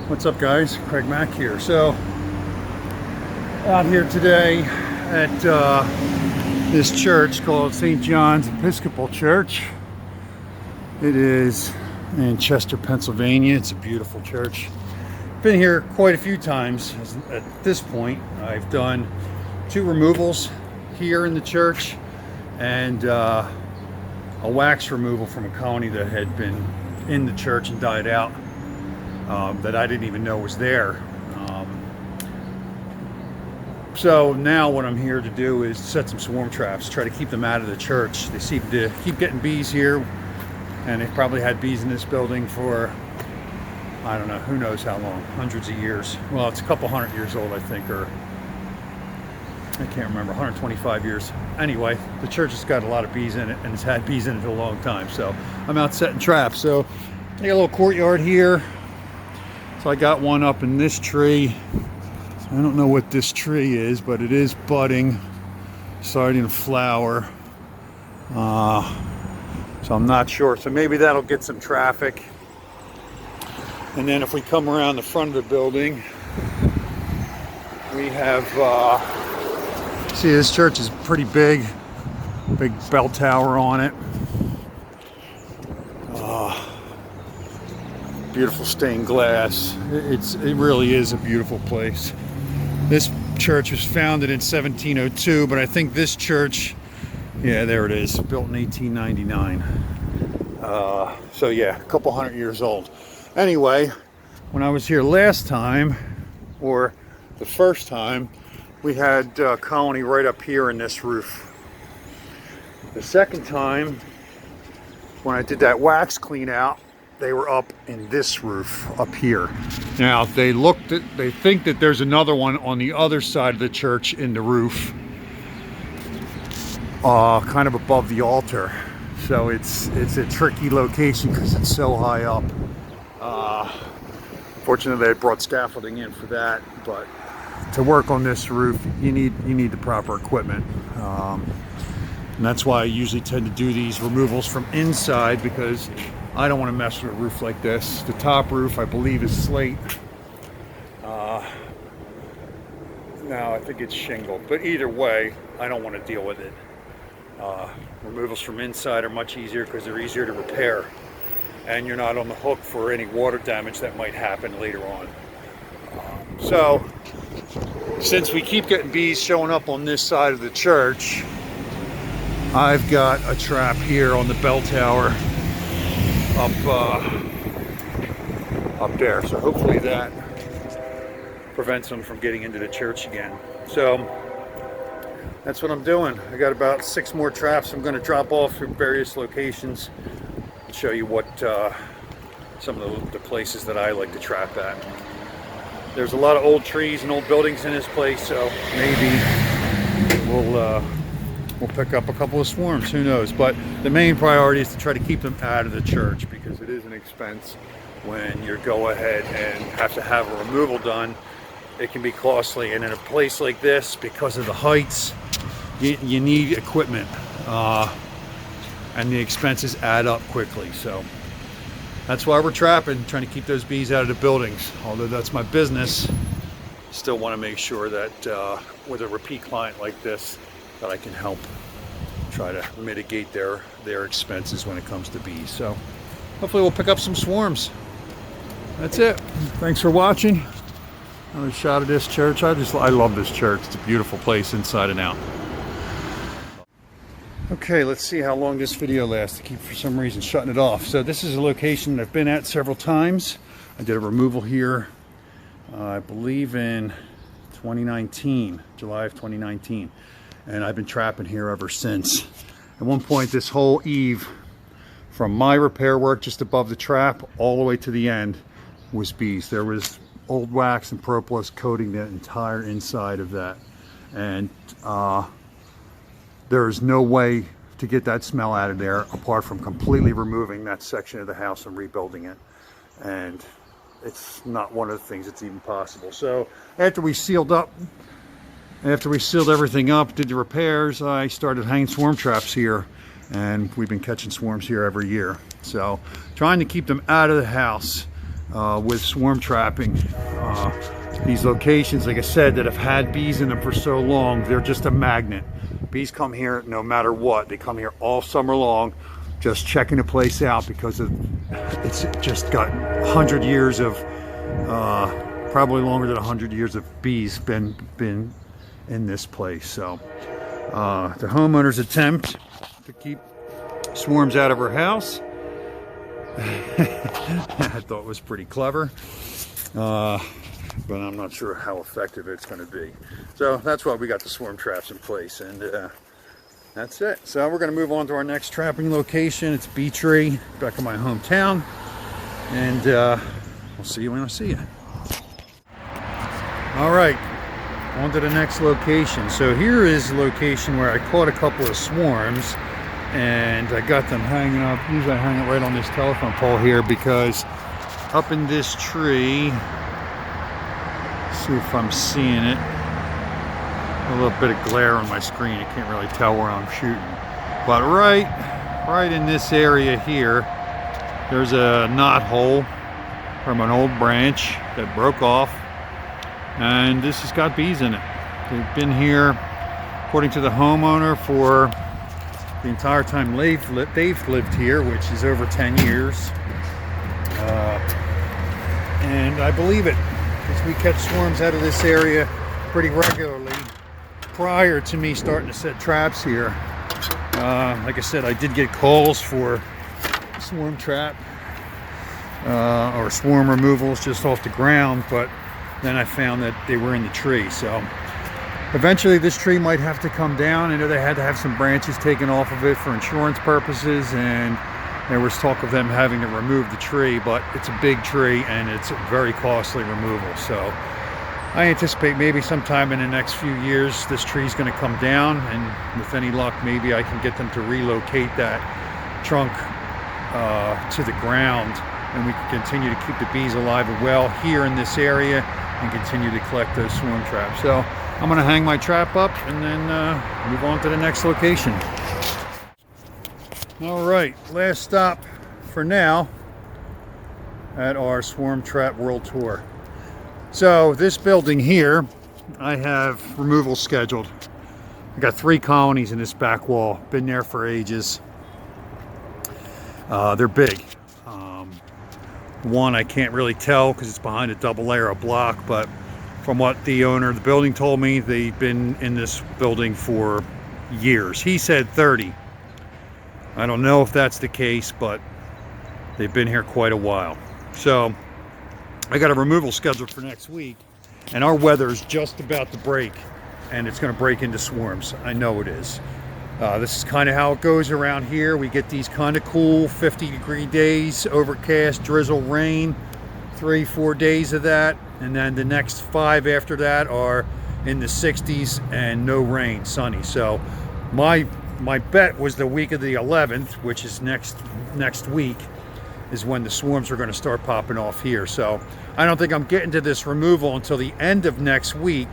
What's up, guys? Craig Mack here. So out here today at this church called St. John's Episcopal Church. It is in Chester, Pennsylvania. It's a beautiful church. Been here quite a few times at this point. I've done 2 removals here in the church and a wax removal from a colony that had been in the church and died out. That I didn't even know was there. So now what I'm here to do is set some swarm traps, try to keep them out of the church. They seem to keep getting bees here, and they've probably had bees in this building for, I don't know, who knows how long, hundreds of years. Well, it's a couple hundred years old, I think, or I can't remember, 125 years. Anyway, the church has got a lot of bees in it, and it's had bees in it for a long time. So I'm out setting traps. So I got a little courtyard here. So I got one up in this tree. I don't know what this tree is, but it is budding, starting to flower. So I'm not sure. So maybe that'll get some traffic. And then if we come around the front of the building, we have, see, this church is pretty big bell tower on it. Beautiful stained glass. It really is a beautiful place. This church was founded in 1702, but I think this church, yeah, there it is, built in 1899. So yeah, a couple hundred years old. Anyway, when I was here last time, or the first time, we had a colony right up here in this roof. The second time, when I did that wax clean out, they were up in this roof up here. Now they think that there's another one on the other side of the church in the roof, kind of above the altar. So it's a tricky location because it's so high up. Fortunately, they brought scaffolding in for that, but to work on this roof, you need the proper equipment. And that's why I usually tend to do these removals from inside, because I don't want to mess with a roof like this. The top roof, I believe, is slate. No, I think it's shingled. But either way, I don't want to deal with it. Removals from inside are much easier because they're easier to repair. And you're not on the hook for any water damage that might happen later on. So, since we keep getting bees showing up on this side of the church, I've got a trap here on the bell tower up there. So hopefully that prevents them from getting into the church again. So that's what I'm doing. I got about 6 more traps I'm going to drop off from various locations and show you what some of the places that I like to trap at. There's a lot of old trees and old buildings in this place, so maybe we'll pick up a couple of swarms, who knows. But the main priority is to try to keep them out of the church, because it is an expense when you go ahead and have to have a removal done. It can be costly, and in a place like this, because of the heights, you need equipment, and the expenses add up quickly. So that's why we're trapping, trying to keep those bees out of the buildings. Although that's my business, still want to make sure that with a repeat client like this, that I can help try to mitigate their expenses when it comes to bees. So hopefully we'll pick up some swarms. That's it. Thanks for watching. Another shot of this church. I love this church. It's a beautiful place inside and out. Okay, let's see how long this video lasts. I keep, for some reason, shutting it off. So this is a location that I've been at several times. I did a removal here, I believe in 2019, July of 2019. And I've been trapping here ever since. At one point, this whole eave, from my repair work just above the trap all the way to the end, was bees. There was old wax and propolis coating the entire inside of that. And there is no way to get that smell out of there apart from completely removing that section of the house and rebuilding it. And it's not one of the things that's even possible. So after we sealed everything up, did the repairs, I started hanging swarm traps here, and we've been catching swarms here every year. So trying to keep them out of the house. with swarm trapping. These locations, like I said, that have had bees in them for so long, they're just a magnet. Bees come here no matter what. They come here all summer long, just checking the place out because it's just got 100 years of, probably longer than 100 years of bees been in this place. So the homeowner's attempt to keep swarms out of her house, I thought was pretty clever. But I'm not sure how effective it's going to be. So that's why we got the swarm traps in place, and that's it. So we're going to move on to our next trapping location. It's Bee Tree, back in my hometown, and I'll see you when I see you. All right, on to the next location. So here is the location where I caught a couple of swarms, and I got them hanging up. Usually I hang it right on this telephone pole here, because up in this tree, see if I'm seeing it. A little bit of glare on my screen. I can't really tell where I'm shooting. But right in this area here, there's a knot hole from an old branch that broke off. And this has got bees in it. They've been here, according to the homeowner, for the entire time they've lived here, which is over 10 years. And I believe it, because we catch swarms out of this area pretty regularly prior to me starting to set traps here. Like I said, I did get calls for swarm trap or swarm removals just off the ground, but then I found that they were in the tree. So eventually this tree might have to come down. I know they had to have some branches taken off of it for insurance purposes, and there was talk of them having to remove the tree, but it's a big tree and it's a very costly removal. So I anticipate maybe sometime in the next few years this tree is going to come down, and with any luck maybe I can get them to relocate that trunk to the ground, and we can continue to keep the bees alive and well here in this area and continue to collect those swarm traps. So I'm going to hang my trap up and then move on to the next location. All right, last stop for now at our swarm trap world tour. So this building here, I have removal scheduled. I got 3 colonies in this back wall. Been there for ages. They're big. One I can't really tell because it's behind a double layer of block, but from what the owner of the building told me, they've been in this building for years. He said 30. I don't know if that's the case, but they've been here quite a while. So I got a removal scheduled for next week, and our weather is just about to break, and it's going to break into swarms. I know it is. This is kind of how it goes around here. We get these kind of cool 50-degree days, overcast, drizzle, rain, 3-4 days of that, and then the next 5 after that are in the 60s and no rain, sunny. So my bet was the week of the 11th, which is next week, is when the swarms are going to start popping off here. So I don't think I'm getting to this removal until the end of next week,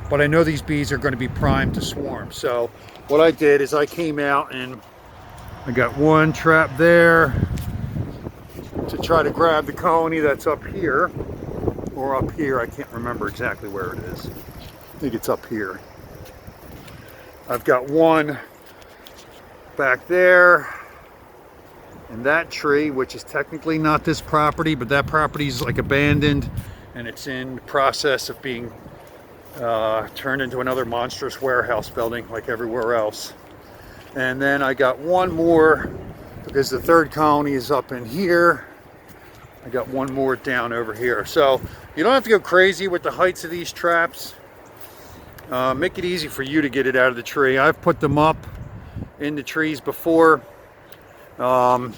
but I know these bees are going to be primed to swarm. So what I did is I came out and I got one trap there to try to grab the colony that's up here, or up here. I can't remember exactly where it is. I think it's up here. I've got one back there in that tree, which is technically not this property, but that property is like abandoned, and it's in the process of being turned into another monstrous warehouse building like everywhere else. And then I got one more, because the third colony is up in here. I got one more down over here. So you don't have to go crazy with the heights of these traps. Make it easy for you to get it out of the tree. I've put them up in the trees before. I've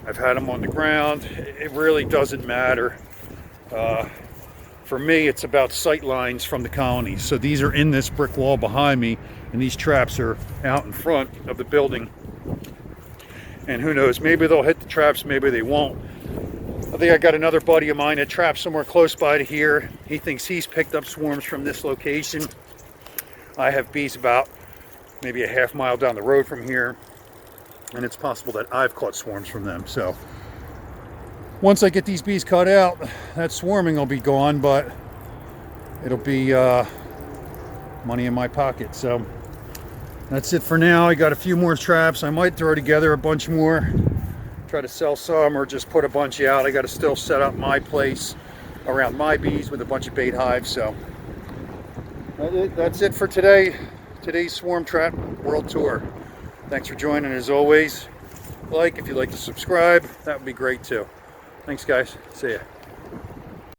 had them on the ground. It really doesn't matter. For me, it's about sight lines from the colonies. So these are in this brick wall behind me, and these traps are out in front of the building. And who knows, maybe they'll hit the traps, maybe they won't. I think I got another buddy of mine that traps somewhere close by to here. He thinks he's picked up swarms from this location. I have bees about maybe a half mile down the road from here, and it's possible that I've caught swarms from them. So once I get these bees cut out, that swarming will be gone, but it'll be money in my pocket. So that's it for now. I got a few more traps. I might throw together a bunch more, try to sell some, or just put a bunch out. I got to still set up my place around my bees with a bunch of bait hives. So that's it for today. Today's Swarm Trap World Tour. Thanks for joining. As always, if you'd like to subscribe, that would be great too. Thanks guys. See ya.